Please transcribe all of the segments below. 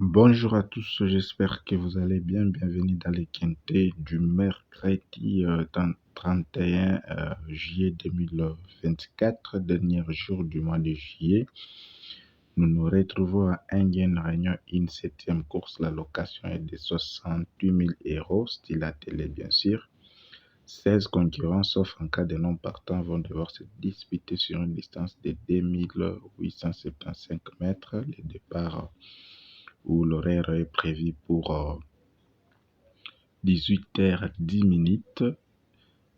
Bonjour à tous, j'espère que vous allez bien. Bienvenue dans les quintés du mercredi 31 juillet 2024, dernier jour du mois de juillet. Nous nous retrouvons à Indian Réunion, une septième course. La location est de 68 000 euros, style à télé bien sûr. 16 concurrents, sauf en cas de non partants, vont devoir se disputer sur une distance de 2875 mètres. Le départ où l'horaire est prévu pour 18h10.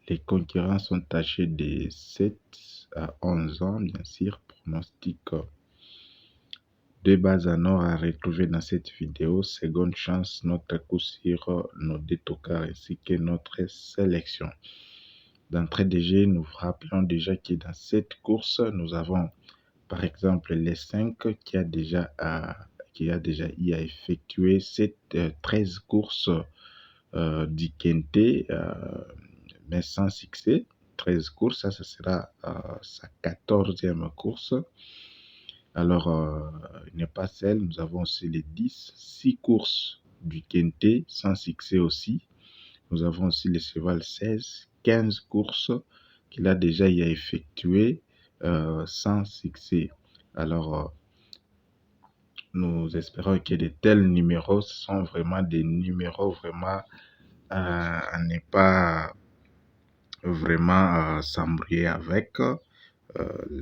Les concurrents sont âgés de 7 à 11 ans, bien sûr. Pronostic de base en or à retrouver dans cette vidéo. Seconde chance, notre coup sur nos deux tocards ainsi que notre sélection. D'entrée de jeu, nous vous rappelons déjà que dans cette course, nous avons par exemple les 5 qui a déjà eu à effectuer 13 courses du Quintet, mais sans succès. 13 courses, ça sera sa 14e course. Alors, il n'est pas seul, nous avons aussi les 6 courses du Quintet sans succès aussi. Nous avons aussi le cheval 16, 15 courses qu'il a déjà eu à effectuer sans succès. Alors, nous espérons que de tels numéros sont vraiment des numéros vraiment à ne pas vraiment s'embrouiller avec.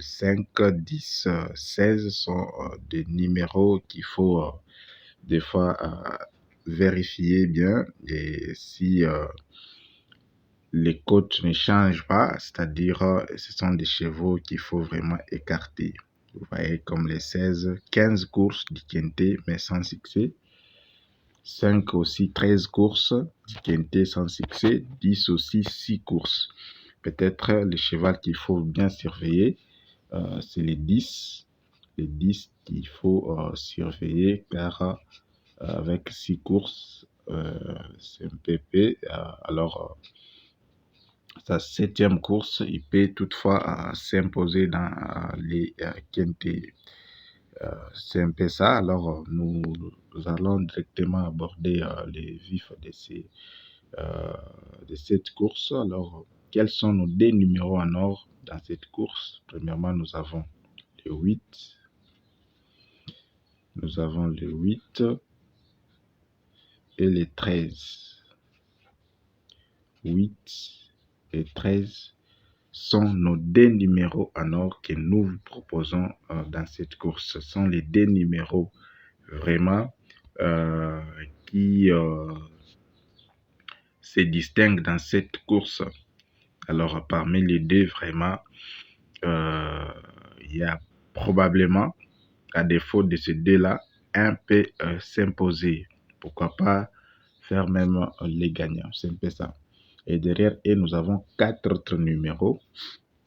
5, 10, 16 sont des numéros qu'il faut des fois vérifier bien. Et si les cotes ne changent pas, c'est-à-dire ce sont des chevaux qu'il faut vraiment écarter. Vous voyez, comme les 16, 15 courses du Quintet, mais sans succès. 5 aussi, 13 courses du Quintet sans succès. 10 aussi, 6 courses. Peut-être le cheval qu'il faut bien surveiller, c'est les 10. Les 10 qu'il faut surveiller, car avec 6 courses, c'est un PP. Alors, sa 7e course, il peut toutefois s'imposer dans les Quintet. C'est un peu ça. Alors, nous allons directement aborder les vifs de cette course. Alors, quels sont nos deux numéros en or dans cette course? Premièrement, nous avons le 8. Nous avons le 8 et le 13. 8 et 13 sont nos deux numéros en or que nous vous proposons dans cette course. Ce sont les deux numéros vraiment qui se distinguent dans cette course. Alors, parmi les deux, vraiment, il y a probablement, à défaut de ces deux-là, un peut s'imposer. Pourquoi pas faire même les gagnants. C'est un peu ça. Et derrière, et nous avons 4 autres numéros.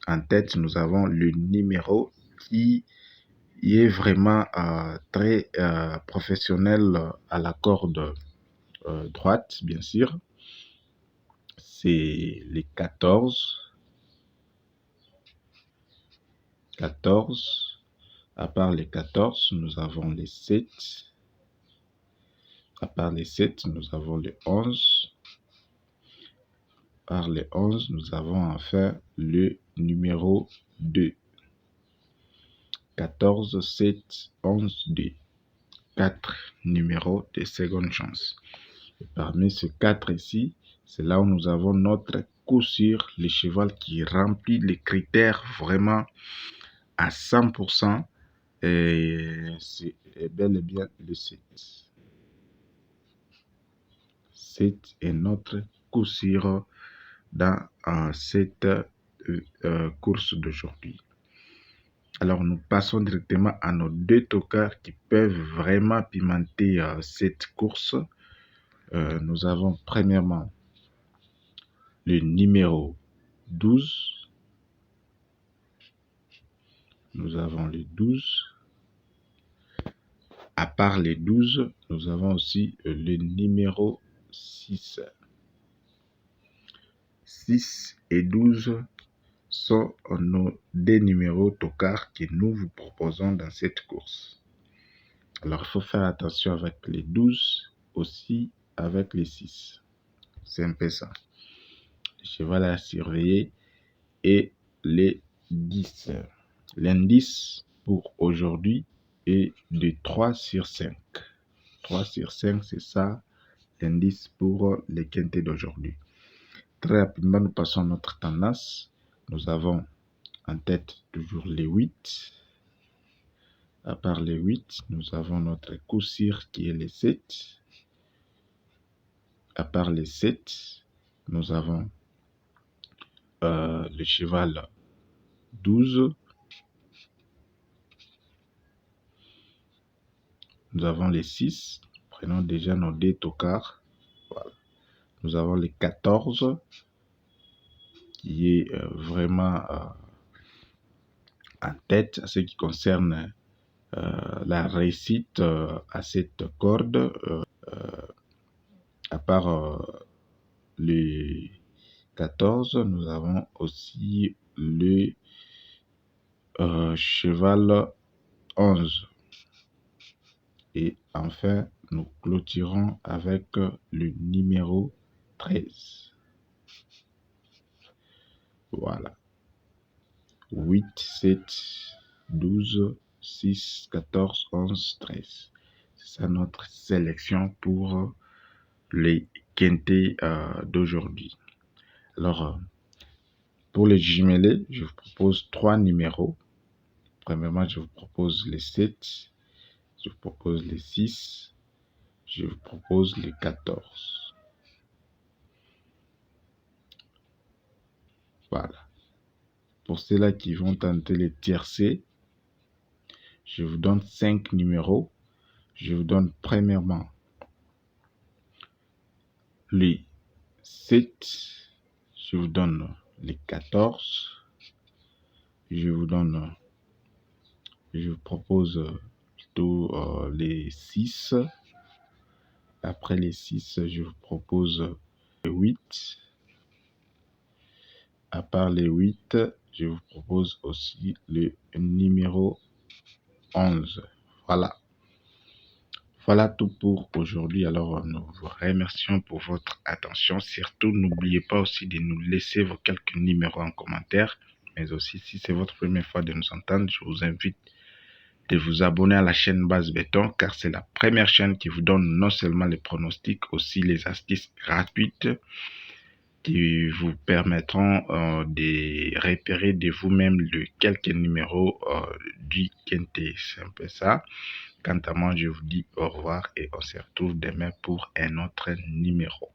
En tête, nous avons le numéro qui est vraiment très professionnel à la corde droite, bien sûr. C'est les 14. 14. À part les 14, nous avons les 7. À part les 7, nous avons les 11. Par les 11, nous avons enfin le numéro 2. 14, 7, 11, 2. 4 numéros de seconde chance. Et parmi ces 4 ici, c'est là où nous avons notre coup sûr, le cheval qui remplit les critères vraiment à 100%. Et c'est bel et bien le 7. 7 est notre coup sûr dans cette course d'aujourd'hui. Alors, nous passons directement à nos deux tocards qui peuvent vraiment pimenter cette course. Nous avons premièrement le numéro 12. Nous avons le 12. À part les 12, nous avons aussi le numéro 6. 6 et 12 sont nos deux numéros tocards que nous vous proposons dans cette course. Alors, il faut faire attention avec les 12, aussi avec les 6. C'est un peu ça. Le cheval à surveiller et les 10. L'indice pour aujourd'hui est de 3 sur 5. 3 sur 5, c'est ça l'indice pour les quintés d'aujourd'hui. Très rapidement, nous passons à notre tendance. Nous avons en tête toujours les 8. À part les 8, nous avons notre coup-sire qui est les 7. À part les 7, nous avons le cheval 12. Nous avons les 6. Prenons déjà nos dés tocards. Voilà. Nous avons les 14 qui est vraiment en tête à ce qui concerne la réussite à cette corde. À part les 14, nous avons aussi le cheval 11. Et enfin, nous clôturons avec le numéro 13. Voilà. 8, 7, 12, 6, 14, 11, 13. C'est ça notre sélection pour les quintés d'aujourd'hui. Alors, pour les jumelés, je vous propose 3 numéros. Premièrement, je vous propose les 7, je vous propose les 6, je vous propose les 14. Voilà. Pour ceux-là qui vont tenter les tiercés, je vous donne 5 numéros. Je vous donne premièrement les 7, je vous donne les 14, je vous propose plutôt les 6. Après les 6, je vous propose les 8. À part les 8, je vous propose aussi le numéro 11. Voilà. Voilà tout pour aujourd'hui. Alors, nous vous remercions pour votre attention. Surtout, n'oubliez pas aussi de nous laisser vos quelques numéros en commentaire. Mais aussi, si c'est votre première fois de nous entendre, je vous invite de vous abonner à la chaîne Base Béton, car c'est la première chaîne qui vous donne non seulement les pronostics, aussi les astuces gratuites qui vous permettront de repérer de vous-même le quelques numéros du quintet. C'est un peu ça. Quant à moi, je vous dis au revoir et on se retrouve demain pour un autre numéro.